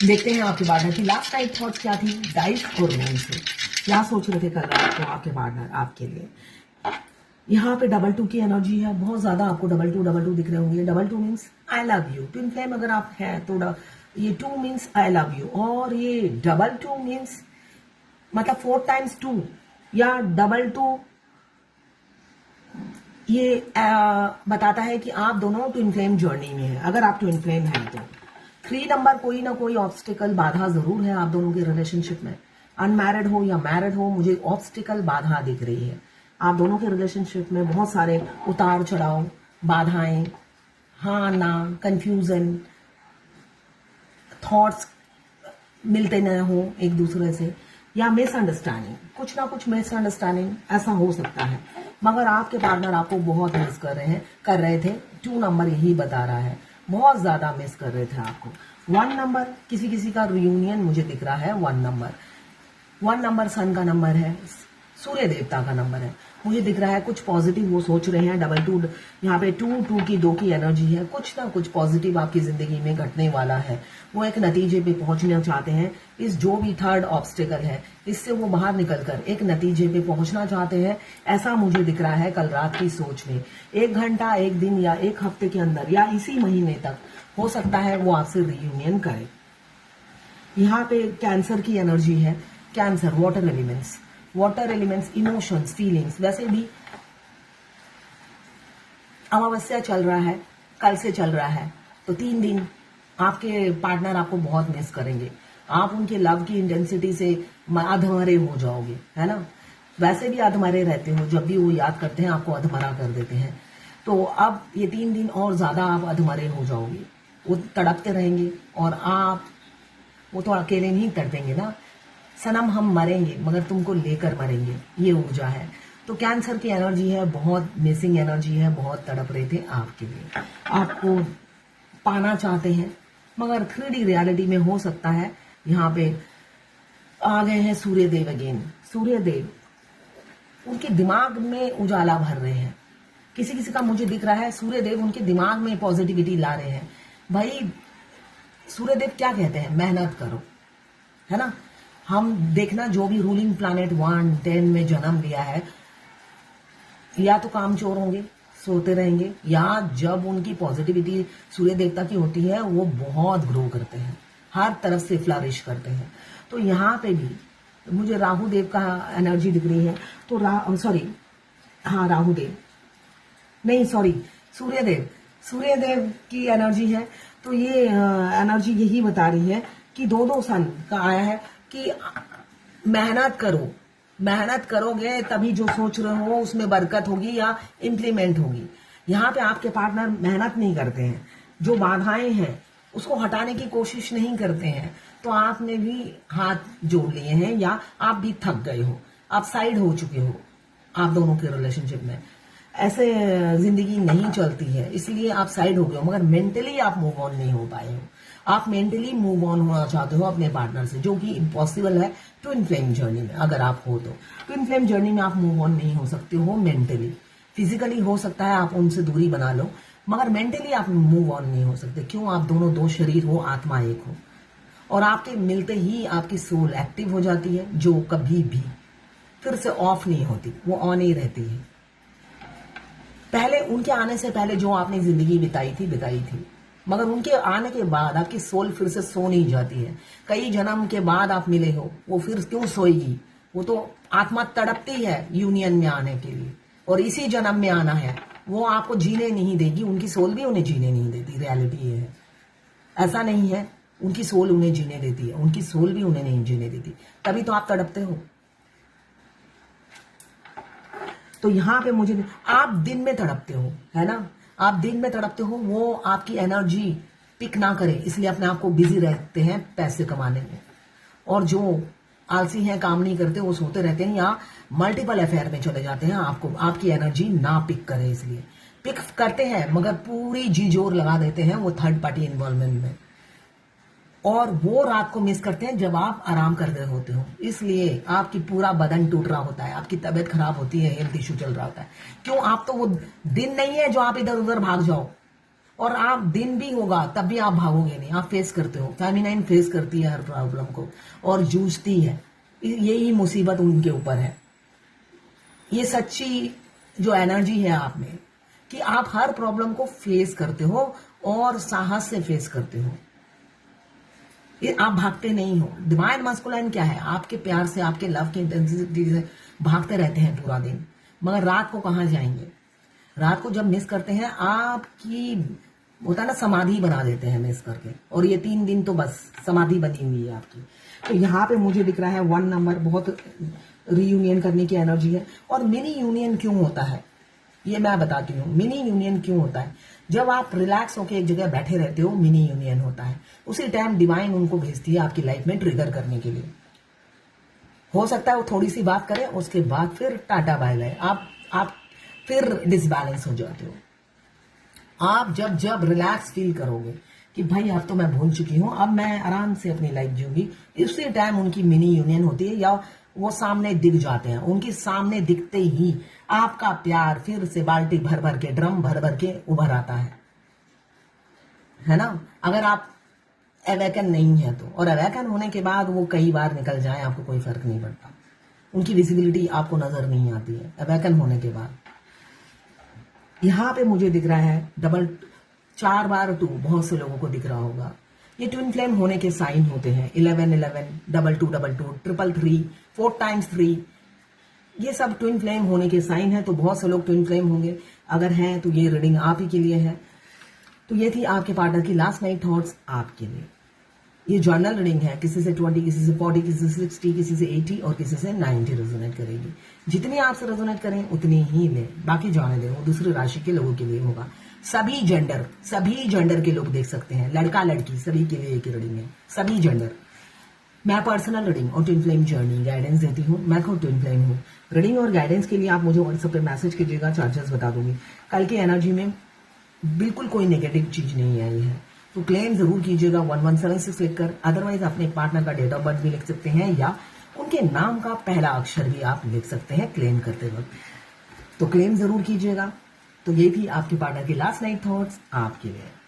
देखते हैं आपके पार्टनर की लास्ट नाइट थॉट्स क्या थी, डाइस और रोम से क्या सोच रहे थे कल रात को आपके पार्टनर आपके लिए। यहाँ पे डबल टू की एनर्जी है, बहुत ज्यादा आपको डबल टू दिख रहे होंगे। Double two means I love you, twin flame अगर आप हैं तो ये two means I love you, और ये डबल टू मीन्स मतलब 4 टाइम्स 2 या डबल टू, ये बताता है कि आप दोनों ट्विन फ्लेम जर्नी में हैं। अगर आप ट्विन फ्लेम हैं तो 3 नंबर कोई ना कोई ऑब्स्टिकल बाधा जरूर है आप दोनों के रिलेशनशिप में। अनमैरिड हो या मैरिड हो, मुझे ऑब्स्टिकल बाधा दिख रही है। आप दोनों के रिलेशनशिप में बहुत सारे उतार चढ़ाव, बाधाएं, हाँ ना, कंफ्यूजन, थॉट्स मिलते न हो एक दूसरे से, या मिसअंडरस्टैंडिंग, कुछ ना कुछ मिसअंडरस्टैंडिंग ऐसा हो सकता है। मगर आपके पार्टनर आपको बहुत मिस कर रहे थे। 2 नंबर यही बता रहा है, बहुत ज्यादा मिस कर रहे थे आपको। 1 नंबर किसी किसी का रियूनियन मुझे दिख रहा है। 1 नंबर सन का नंबर है, सूर्य देवता का नंबर है। मुझे दिख रहा है कुछ पॉजिटिव वो सोच रहे हैं। डबल टू यहाँ पे 2 की 2 की एनर्जी है। कुछ ना कुछ पॉजिटिव आपकी जिंदगी में घटने वाला है। वो एक नतीजे पे पहुंचना चाहते हैं। इस जो भी थर्ड ऑब्स्टिकल है इससे वो बाहर निकलकर एक नतीजे पे पहुंचना चाहते हैं, ऐसा मुझे दिख रहा है कल रात की सोच में। 1 घंटा, 1 दिन या 1 हफ्ते के अंदर या इसी महीने तक हो सकता है वो आपसे रियूनियन करे। यहाँ पे कैंसर की एनर्जी है। Cancer water elements, emotions, feelings. वैसे भी अमावस्या चल रहा है, कल से चल रहा है, तो 3 दिन आपके पार्टनर आपको बहुत मिस करेंगे। आप उनके लव की इंटेंसिटी से अधमरे हो जाओगे, है ना। वैसे भी अधमरे रहते हो, जब भी वो याद करते हैं आपको अधमरा कर देते हैं। तो अब ये 3 दिन और ज्यादा आप अधमरे हो जाओगे। वो तड़पते रहेंगे और आप वो तो अकेले नहीं तड़पेंगे ना। सनम हम मरेंगे मगर तुमको लेकर मरेंगे, ये ऊर्जा है। तो कैंसर की एनर्जी है, बहुत मिसिंग एनर्जी है, बहुत तड़प रहे थे आपके लिए। आपको पाना चाहते हैं मगर 3D रियलिटी में हो सकता है। यहाँ पे आ गए हैं सूर्यदेव अगेन। सूर्यदेव उनके दिमाग में उजाला भर रहे हैं। किसी किसी का मुझे दिख रहा है सूर्यदेव उनके दिमाग में पॉजिटिविटी ला रहे हैं। भाई सूर्यदेव क्या कहते हैं, मेहनत करो, है ना। हम देखना जो भी रूलिंग प्लैनेट 1, 10 में जन्म लिया है, या तो कामचोर होंगे, सोते रहेंगे, या जब उनकी पॉजिटिविटी सूर्य देवता की होती है वो बहुत ग्रो करते हैं, हर तरफ से फ्लरिश करते हैं। तो यहाँ पे भी मुझे राहु देव का एनर्जी दिख रही है। तो राहु देव नहीं, सूर्यदेव की एनर्जी है। तो ये एनर्जी यही बता रही है कि 2 सन का आया है कि मेहनत करोगे तभी जो सोच रहे हो उसमें बरकत होगी या इम्प्लीमेंट होगी। यहाँ पे आपके पार्टनर मेहनत नहीं करते हैं, जो बाधाएं हैं उसको हटाने की कोशिश नहीं करते हैं। तो आपने भी हाथ जोड़ लिए हैं या आप भी थक गए हो, आप साइड हो चुके हो। आप दोनों के रिलेशनशिप में ऐसे जिंदगी नहीं चलती है, इसलिए आप साइड हो गए हो, मगर मेंटली आप मूव ऑन नहीं हो पाए हो। आप मेंटली मूव ऑन होना चाहते हो अपने पार्टनर से, जो कि इम्पॉसिबल है ट्विन फ्लेम जर्नी में। अगर आप हो तो ट्विन फ्लेम जर्नी में आप मूव ऑन नहीं हो सकते हो मेंटली। फिजिकली हो सकता है आप उनसे दूरी बना लो, मगर मेंटली आप मूव ऑन नहीं हो सकते। क्यों? आप दोनों 2 शरीर हो, आत्मा एक हो, और आपके मिलते ही आपकी सोल एक्टिव हो जाती है, जो कभी भी फिर से ऑफ नहीं होती, वो ऑन ही रहती है। पहले उनके आने से पहले जो आपने जिंदगी बिताई थी, मगर उनके आने के बाद आपकी सोल फिर से सो नहीं जाती है। कई जन्म के बाद आप मिले हो, वो फिर क्यों सोएगी? वो तो आत्मा तड़पती है यूनियन में आने के लिए, और इसी जन्म में आना है। वो आपको जीने नहीं देगी, उनकी सोल भी उन्हें जीने नहीं देती। रियलिटी ये है, ऐसा नहीं है उनकी सोल उन्हें जीने देती है, उनकी सोल भी उन्हें नहीं जीने देती। तभी तो आप तड़पते हो। तो यहाँ पे मुझे, आप दिन में तड़पते हो, है ना, आप दिन में तड़पते हो। वो आपकी एनर्जी पिक ना करे, इसलिए अपने आप को बिजी रहते हैं पैसे कमाने में। और जो आलसी हैं, काम नहीं करते, वो सोते रहते हैं या मल्टीपल अफेयर में चले जाते हैं। आपको आपकी एनर्जी ना पिक करे, इसलिए पिक करते हैं मगर पूरी जी जोर लगा देते हैं वो थर्ड पार्टी इन्वॉल्वमेंट में। और वो रात को मिस करते हैं जब आप आराम कर रहे होते हो, इसलिए आपकी पूरा बदन टूट रहा होता है, आपकी तबीयत खराब होती है, हेल्थ इश्यू चल रहा होता है। क्यों? आप तो वो दिन नहीं है जो आप इधर उधर भाग जाओ और आप दिन भी होगा तब भी आप भागोगे नहीं, आप फेस करते हो। फेमिनाइन फेस करती है हर प्रॉब्लम को और जूझती है, यही मुसीबत उनके ऊपर है। ये सच्ची जो एनर्जी है आप में कि आप हर प्रॉब्लम को फेस करते हो और साहस से फेस करते हो, ये आप भागते नहीं हो। डिवाइन मस्कुलाइन क्या है? आपके प्यार से, आपके लव की इंटेंसिटी से भागते रहते हैं पूरा दिन, मगर रात को कहां जाएंगे? रात को जब मिस करते हैं, आपकी होता है ना, समाधि बना देते हैं मिस करके, और ये 3 दिन तो बस समाधि बनी हुई है आपकी। तो यहाँ पे मुझे दिख रहा है 1 नंबर, बहुत रीयूनियन करने की एनर्जी है। और मिनी यूनियन क्यों होता है ये मैं बताती हूँ। मिनी यूनियन क्यों होता है? जब आप रिलैक्स होकर एक जगह बैठे रहते हो, मिनी यूनियन होता है। उसी टाइम डिवाइन उनको भेजती है आपकी लाइफ में ट्रिगर करने के लिए। हो सकता है वो थोड़ी सी बात करें, उसके बाद फिर टाटा बाय बाय, आप फिर डिसबैलेंस हो जाते हो। आप जब रिलैक्स फील करोगे कि भाई अब तो मैं भूल चुकी हूं, अब मैं आराम से अपनी लाइफ जीऊंगी, इसी टाइम उनकी मिनी यूनियन होती है, या वो सामने दिख जाते हैं। उनके सामने दिखते ही आपका प्यार फिर से बाल्टी भर भर के, ड्रम भर भर के उभर आता है ना। अगर आप अवेकन नहीं है तो, और अवेकन होने के बाद वो कई बार निकल जाए, आपको कोई फर्क नहीं पड़ता, उनकी विजिबिलिटी आपको नजर नहीं आती है अवेकन होने के बाद। यहां पे मुझे दिख रहा है 4 बार 2, बहुत से लोगों को दिख रहा होगा। ये ट्विन फ्लेम होने के साइन होते हैं, 11 11, 22 22, 3 3, 4 times 3, ये सब ट्विन फ्लेम होने के साइन है। तो बहुत से लोग ट्विन फ्लेम होंगे, अगर हैं तो ये रीडिंग आप ही के लिए है। तो ये थी आपके पार्टनर की लास्ट नाइट थॉट्स आपके लिए। ये जर्नल रीडिंग है, किसी से 20, किसी से 40, किसी से 60, किसी से 80 और किसी से 90 रेजोनेट करेगी। जितनी आपसे रेजोनेट करें उतनी ही ले, बाकी जाने दें, वो दूसरी राशि के लोगों के लिए होगा। सभी जेंडर के लोग देख सकते हैं, लड़का लड़की सभी के लिए एक रीडिंग है, सभी जेंडर। मैं पर्सनल रीडिंग और ट्विन फ्लेम जर्नी गाइडेंस देती हूँ, मैं खुद ट्विन फ्लेम हूँ। रीडिंग और गाइडेंस के लिए आप मुझे व्हाट्सएप पे मैसेज कीजिएगा, चार्जेस बता दूंगी। कल की एनर्जी में बिल्कुल कोई नेगेटिव चीज नहीं आई है, तो क्लेम जरूर कीजिएगा 1176 लिखकर। अदरवाइज अपने पार्टनर का डेट ऑफ बर्थ भी लिख सकते हैं, या उनके नाम का पहला अक्षर भी आप लिख सकते हैं क्लेम करते वक्त, तो क्लेम जरूर कीजिएगा। तो ये थी आपके पार्टनर की लास्ट नाइट थॉट्स आपके लिए।